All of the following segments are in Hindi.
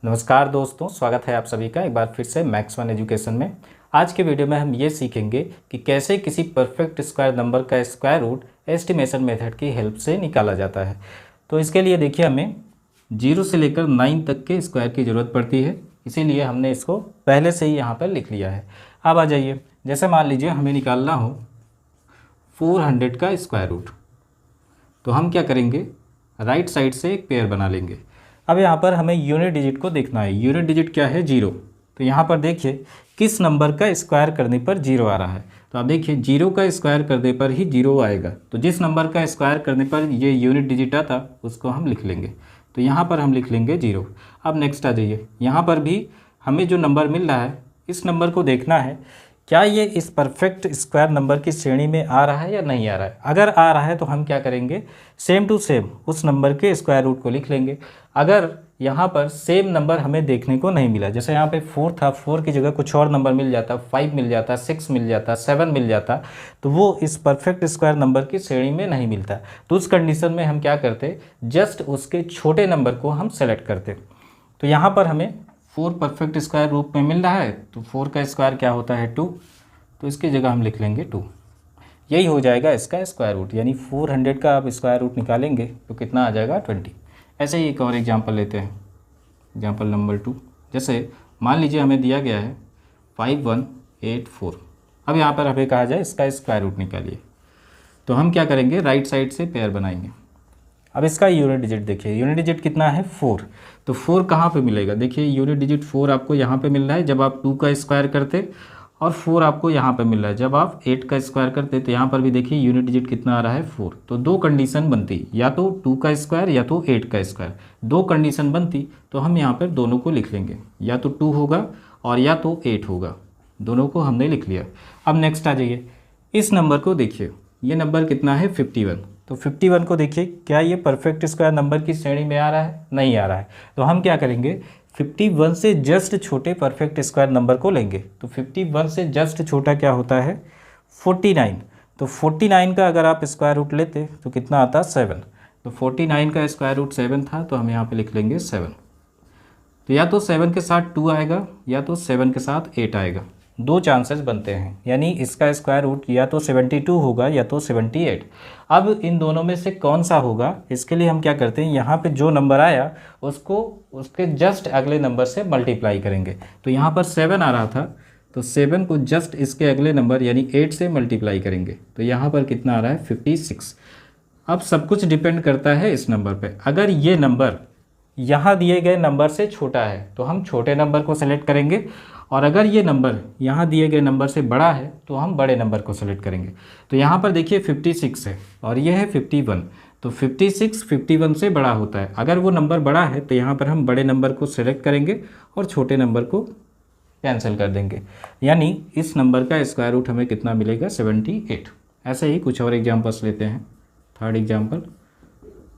नमस्कार दोस्तों, स्वागत है आप सभी का एक बार फिर से मैथ्स वन एजुकेशन में। आज के वीडियो में हम ये सीखेंगे कि कैसे किसी परफेक्ट स्क्वायर नंबर का स्क्वायर रूट एस्टिमेशन मेथड की हेल्प से निकाला जाता है। तो इसके लिए देखिए, हमें 0 से लेकर 9 तक के स्क्वायर की ज़रूरत पड़ती है, इसीलिए हमने इसको पहले से ही यहाँ पर लिख लिया है। अब आ जाइए, जैसे मान लीजिए हमें निकालना हो 400 का स्क्वायर रूट, तो हम क्या करेंगे, राइट साइड से एक पेयर बना लेंगे। अब यहाँ पर हमें यूनिट डिजिट को देखना है। यूनिट डिजिट क्या है? 0। तो यहाँ पर देखिए किस नंबर का स्क्वायर करने पर 0 आ रहा है। तो आप देखिए 0 का स्क्वायर करने पर ही 0 आएगा। तो जिस नंबर का स्क्वायर करने पर ये यूनिट डिजिट आता उसको हम लिख लेंगे। तो यहाँ पर हम लिख लेंगे 0। अब नेक्स्ट आ जाइए, यहाँ पर भी हमें जो नंबर मिल रहा है इस नंबर को देखना है क्या ये इस परफेक्ट स्क्वायर नंबर की श्रेणी में आ रहा है या नहीं आ रहा है। अगर आ रहा है तो हम क्या करेंगे, सेम टू सेम उस नंबर के स्क्वायर रूट को लिख लेंगे। अगर यहाँ पर सेम नंबर हमें देखने को नहीं मिला, जैसे यहाँ पे 4 था, 4 की जगह कुछ और नंबर मिल जाता, 5 मिल जाता, 6 मिल जाता, 7 मिल जाता, तो वो इस परफेक्ट स्क्वायर नंबर की श्रेणी में नहीं मिलता। तो उस कंडीशन में हम क्या करते, जस्ट उसके छोटे नंबर को हम सेलेक्ट करते। तो यहाँ पर हमें 4 परफेक्ट स्क्वायर रूप में मिल रहा है, तो 4 का स्क्वायर क्या होता है 2, तो इसकी जगह हम लिख लेंगे 2। यही हो जाएगा इसका स्क्वायर रूट, यानी 400 का आप स्क्वायर रूट निकालेंगे तो कितना आ जाएगा 20। ऐसे ही एक और एग्जांपल लेते हैं, एग्जांपल नंबर 2। जैसे मान लीजिए हमें दिया गया है 5184। अब यहाँ पर हमें कहा जाए इसका स्क्वायर रूट निकालिए, तो हम क्या करेंगे, राइट साइड से पेयर बनाएंगे। अब इसका यूनिट डिजिट देखिए, यूनिट डिजिट कितना है 4। तो 4 कहाँ पे मिलेगा, देखिए यूनिट डिजिट 4 आपको यहाँ पे मिल रहा है जब आप 2 का स्क्वायर करते, और 4 आपको यहाँ पे मिल रहा है जब आप 8 का स्क्वायर करते। तो यहाँ पर भी देखिए यूनिट डिजिट कितना आ रहा है 4। तो दो कंडीशन बनती, या तो 2 का स्क्वायर या तो 8 का स्क्वायर, दो कंडीशन बनती। तो हम यहाँ पर दोनों को लिख लेंगे, या तो 2 होगा और या तो 8 होगा, दोनों को हमने लिख लिया। अब नेक्स्ट आ जाइए, इस नंबर को देखिए, ये नंबर कितना है 51। तो 51 को देखिए, क्या ये परफेक्ट स्क्वायर नंबर की श्रेणी में आ रहा है? नहीं आ रहा है। तो हम क्या करेंगे, 51 से जस्ट छोटे परफेक्ट स्क्वायर नंबर को लेंगे। तो 51 से जस्ट छोटा क्या होता है 49। तो 49 का अगर आप स्क्वायर रूट लेते तो कितना आता 7। तो 49 का स्क्वायर रूट 7 था, तो हम यहाँ पे लिख लेंगे 7। तो या तो 7 के साथ 2 आएगा या तो 7 के साथ 8 आएगा, दो चांसेस बनते हैं, यानी इसका स्क्वायर रूट या तो 72 होगा या तो 78। अब इन दोनों में से कौन सा होगा, इसके लिए हम क्या करते हैं, यहाँ पे जो नंबर आया उसको उसके जस्ट अगले नंबर से मल्टीप्लाई करेंगे। तो यहाँ पर 7 आ रहा था, तो 7 को जस्ट इसके अगले नंबर यानी 8 से मल्टीप्लाई करेंगे। तो यहाँ पर कितना आ रहा है 56। अब सब कुछ डिपेंड करता है इस नंबर पर। अगर ये नंबर यहाँ दिए गए नंबर से छोटा है तो हम छोटे नंबर को सेलेक्ट करेंगे, और अगर ये नंबर यहाँ दिए गए नंबर से बड़ा है तो हम बड़े नंबर को सेलेक्ट करेंगे। तो यहाँ पर देखिए 56 है और ये है 51। तो 56 51 से बड़ा होता है। अगर वो नंबर बड़ा है तो यहाँ पर हम बड़े नंबर को सेलेक्ट करेंगे और छोटे नंबर को कैंसिल कर देंगे, यानी इस नंबर का स्क्वायर रूट हमें कितना मिलेगा 78। ऐसे ही कुछ और एग्जाम्पल्स लेते हैं। थर्ड एग्जाम्पल,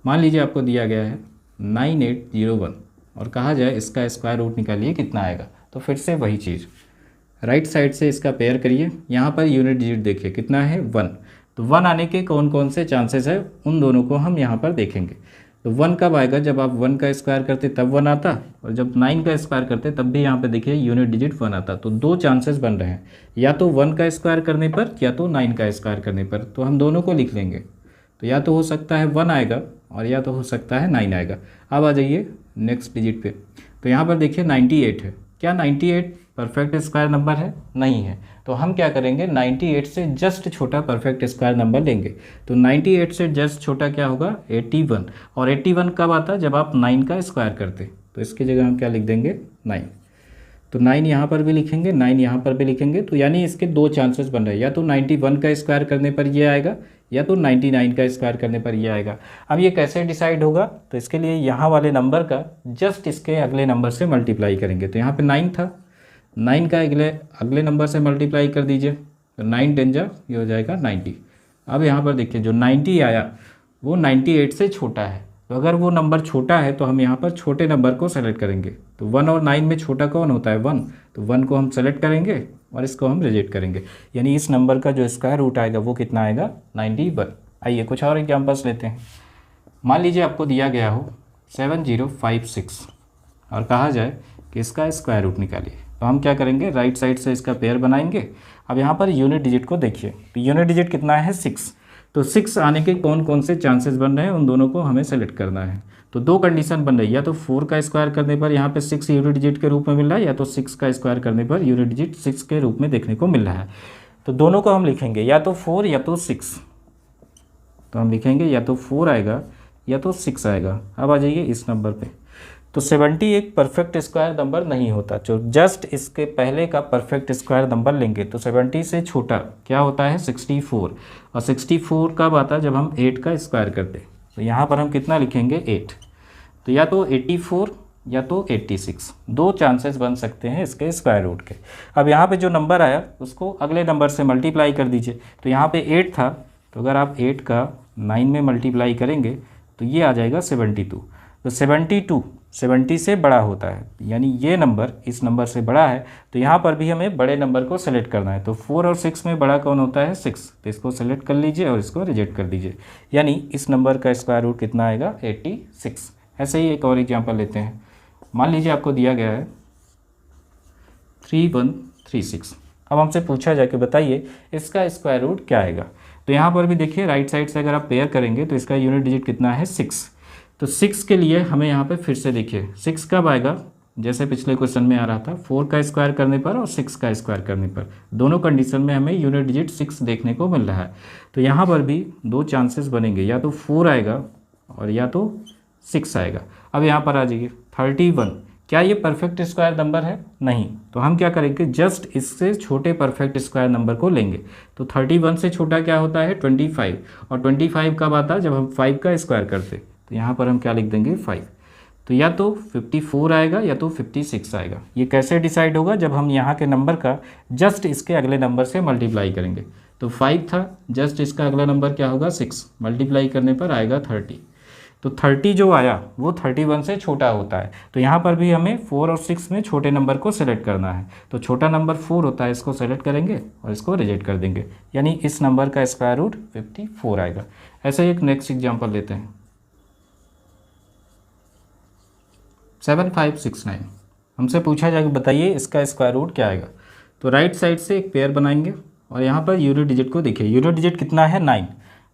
मान लीजिए आपको दिया गया है 9801 और कहा जाए इसका स्क्वायर रूट निकालिए कितना आएगा। तो फिर से वही चीज़, राइट साइड से इसका पेयर करिए। यहाँ पर यूनिट डिजिट देखिए कितना है 1। तो 1 आने के कौन कौन से चांसेस है उन दोनों को हम यहाँ पर देखेंगे। तो 1 कब आएगा, जब आप 1 का स्क्वायर करते तब 1 आता, और जब 9 का स्क्वायर करते तब भी यहाँ पे देखिए यूनिट डिजिट 1 आता। तो दो चांसेस बन रहे हैं, या तो 1 का स्क्वायर करने पर या तो 9 का स्क्वायर करने पर। तो हम दोनों को लिख लेंगे। तो या तो हो सकता है 1 आएगा और या तो हो सकता है 9 आएगा। अब आ जाइए नेक्स्ट डिजिट पे। तो यहाँ पर देखिए 98 है। क्या 98 परफेक्ट स्क्वायर नंबर है? नहीं है। तो हम क्या करेंगे, 98 से जस्ट छोटा परफेक्ट स्क्वायर नंबर लेंगे। तो 98 से जस्ट छोटा क्या होगा 81, और 81 कब आता, जब आप 9 का स्क्वायर करते। तो इसकी जगह हम क्या लिख देंगे 9। तो 9 यहाँ पर भी लिखेंगे, 9 यहाँ पर भी लिखेंगे। तो यानी इसके दो चांसेस बन रहे हैं, या तो 91 का स्क्वायर करने पर ये आएगा या तो 99 का स्क्वायर करने पर ये आएगा। अब ये कैसे डिसाइड होगा, तो इसके लिए यहाँ वाले नंबर का जस्ट इसके अगले नंबर से मल्टीप्लाई करेंगे। तो यहाँ पे 9 था, 9 का अगले नंबर से मल्टीप्लाई कर दीजिए। तो 9 10 जा ये हो जाएगा 90। अब यहाँ पर देखिए जो 90 आया वो 98 से छोटा है। तो अगर वो नंबर छोटा है तो हम यहाँ पर छोटे नंबर को सेलेक्ट करेंगे। तो 1 और 9 में छोटा कौन होता है 1। तो 1 को हम सेलेक्ट करेंगे और इसको हम रिजेक्ट करेंगे, यानी इस नंबर का जो स्क्वायर रूट आएगा वो कितना आएगा 91। आइए कुछ और एग्जांपल्स लेते हैं। मान लीजिए आपको दिया गया हो 7056। और कहा जाए कि इसका स्क्वायर रूट निकालिए, तो हम क्या करेंगे, राइट साइड से इसका पेयर बनाएंगे। अब यहाँ पर यूनिट डिजिट को देखिए, तो यूनिट डिजिट कितना है 6, तो 6 आने के कौन कौन से चांसेस बन रहे हैं उन दोनों को हमें सेलेक्ट करना है। तो दो कंडीशन बन रही है, या तो 4 का स्क्वायर करने पर यहाँ पे 6 यूनिट डिजिट के रूप में मिल रहा है, या तो 6 का स्क्वायर करने पर यूनिट डिजिट 6 के रूप में देखने को मिल रहा है। तो दोनों को हम लिखेंगे या तो 4 या तो 6, तो हम लिखेंगे या तो 4 आएगा या तो 6 आएगा। अब आ जाइए इस नंबर पे, तो 70 एक परफेक्ट स्क्वायर नंबर नहीं होता, जो जस्ट इसके पहले का परफेक्ट स्क्वायर नंबर लेंगे तो 70 से छोटा क्या होता है 64, और 64 कब आता है जब हम 8 का स्क्वायर करते। तो यहाँ पर हम कितना लिखेंगे 8, तो या तो 84 या तो 86, दो चांसेस बन सकते हैं इसके स्क्वायर रूट के। अब यहाँ पे जो नंबर आया उसको अगले नंबर से मल्टीप्लाई कर दीजिए, तो यहाँ पे 8 था, तो अगर आप 8 का 9 में मल्टीप्लाई करेंगे तो ये आ जाएगा 72। तो 72 70 से बड़ा होता है, यानी ये नंबर इस नंबर से बड़ा है, तो यहाँ पर भी हमें बड़े नंबर को सेलेक्ट करना है। तो 4 और 6 में बड़ा कौन होता है 6, तो इसको सेलेक्ट कर लीजिए और इसको रिजेक्ट कर दीजिए, यानी इस नंबर का स्क्वायर रूट कितना आएगा 86। ऐसे ही एक और एग्जाम्पल लेते हैं। मान लीजिए आपको दिया गया है 3136, अब हमसे पूछा जाए कि बताइए इसका स्क्वायर रूट क्या आएगा। तो यहाँ पर भी देखिए राइट साइड से अगर आप पेयर करेंगे तो इसका यूनिट डिजिट कितना है 6, तो 6 के लिए हमें यहाँ पे फिर से देखिए 6 कब आएगा, जैसे पिछले क्वेश्चन में आ रहा था 4 का स्क्वायर करने पर और 6 का स्क्वायर करने पर, दोनों कंडीशन में हमें यूनिट डिजिट 6 देखने को मिल रहा है। तो यहाँ पर भी दो चांसेस बनेंगे, या तो 4 आएगा और या तो 6 आएगा। अब यहाँ पर आ जाइए 31, क्या ये परफेक्ट स्क्वायर नंबर है? नहीं, तो हम क्या करेंगे जस्ट इससे छोटे परफेक्ट स्क्वायर नंबर को लेंगे। तो 31 से छोटा क्या होता है 25, और 25 कब आता है जब हम 5 का स्क्वायर करते। तो यहाँ पर हम क्या लिख देंगे 5, तो या तो 54 आएगा या तो 56 आएगा। ये कैसे डिसाइड होगा, जब हम यहाँ के नंबर का जस्ट इसके अगले नंबर से मल्टीप्लाई करेंगे। तो 5 था, जस्ट इसका अगला नंबर क्या होगा 6, मल्टीप्लाई करने पर आएगा 30। तो 30 जो आया वो 31 से छोटा होता है, तो यहाँ पर भी हमें 4 और 6 में छोटे नंबर को सेलेक्ट करना है। तो छोटा नंबर 4 होता है, इसको सेलेक्ट करेंगे और इसको रिजेक्ट कर देंगे, यानी इस नंबर का स्क्वायर रूट 54 आएगा। ऐसे एक नेक्स्ट एग्जाम्पल लेते हैं 7569, हमसे पूछा जाएगा बताइए इसका स्क्वायर रूट क्या आएगा। तो राइट साइड से एक पेयर बनाएंगे और यहाँ पर यूनिट डिजिट को देखिए, यूनिट डिजिट कितना है 9,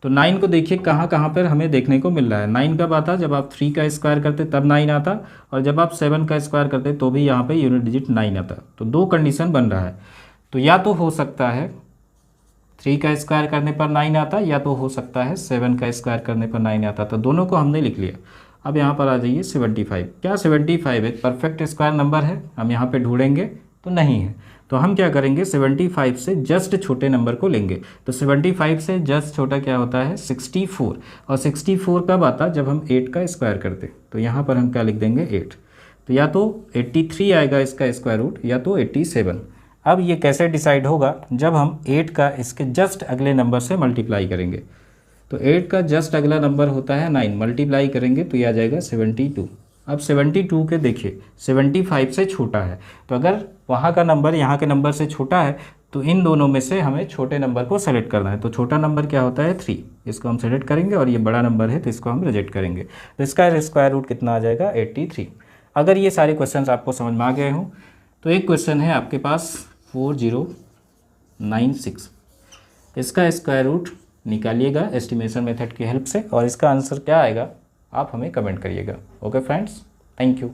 तो 9 को देखिए कहाँ कहाँ पर हमें देखने को मिल रहा है। 9 कब आता जब आप 3 का स्क्वायर करते तब 9 आता, और जब आप 7 का स्क्वायर करते तो भी यहाँ पे यूनिट डिजिट 9 आता। तो दो कंडीशन बन रहा है, तो या तो हो सकता है 3 का स्क्वायर करने पर 9 आता, या तो हो सकता है 7 का स्क्वायर करने पर 9 आता। तो दोनों को हमने लिख लिया। अब यहाँ पर आ जाइए 75, क्या 75 एक परफेक्ट स्क्वायर नंबर है? हम यहाँ पे ढूंढेंगे तो नहीं है, तो हम क्या करेंगे 75 से जस्ट छोटे नंबर को लेंगे। तो 75 से जस्ट छोटा क्या होता है 64, और 64 कब आता जब हम 8 का स्क्वायर करते। तो यहाँ पर हम क्या लिख देंगे 8, तो या तो 83 आएगा इसका स्क्वायर रूट या तो 87। अब ये कैसे डिसाइड होगा, जब हम 8 का इसके जस्ट अगले नंबर से मल्टीप्लाई करेंगे। तो 8 का जस्ट अगला नंबर होता है 9, मल्टीप्लाई करेंगे तो ये आ जाएगा 72। अब 72 के देखिए 75 से छोटा है, तो अगर वहाँ का नंबर यहाँ के नंबर से छोटा है तो इन दोनों में से हमें छोटे नंबर को सेलेक्ट करना है। तो छोटा नंबर क्या होता है 3, इसको हम सेलेक्ट करेंगे, और ये बड़ा नंबर है तो इसको हम रिजेक्ट करेंगे। तो इसका स्क्वायर रूट कितना आ जाएगा 83। अगर ये सारे क्वेश्चन आपको समझ में आ गए हों तो एक क्वेश्चन है आपके पास 4096, इसका स्क्वायर रूट निकालिएगा एस्टिमेशन मेथड की हेल्प से, और इसका आंसर क्या आएगा आप हमें कमेंट करिएगा। Okay friends, thank you.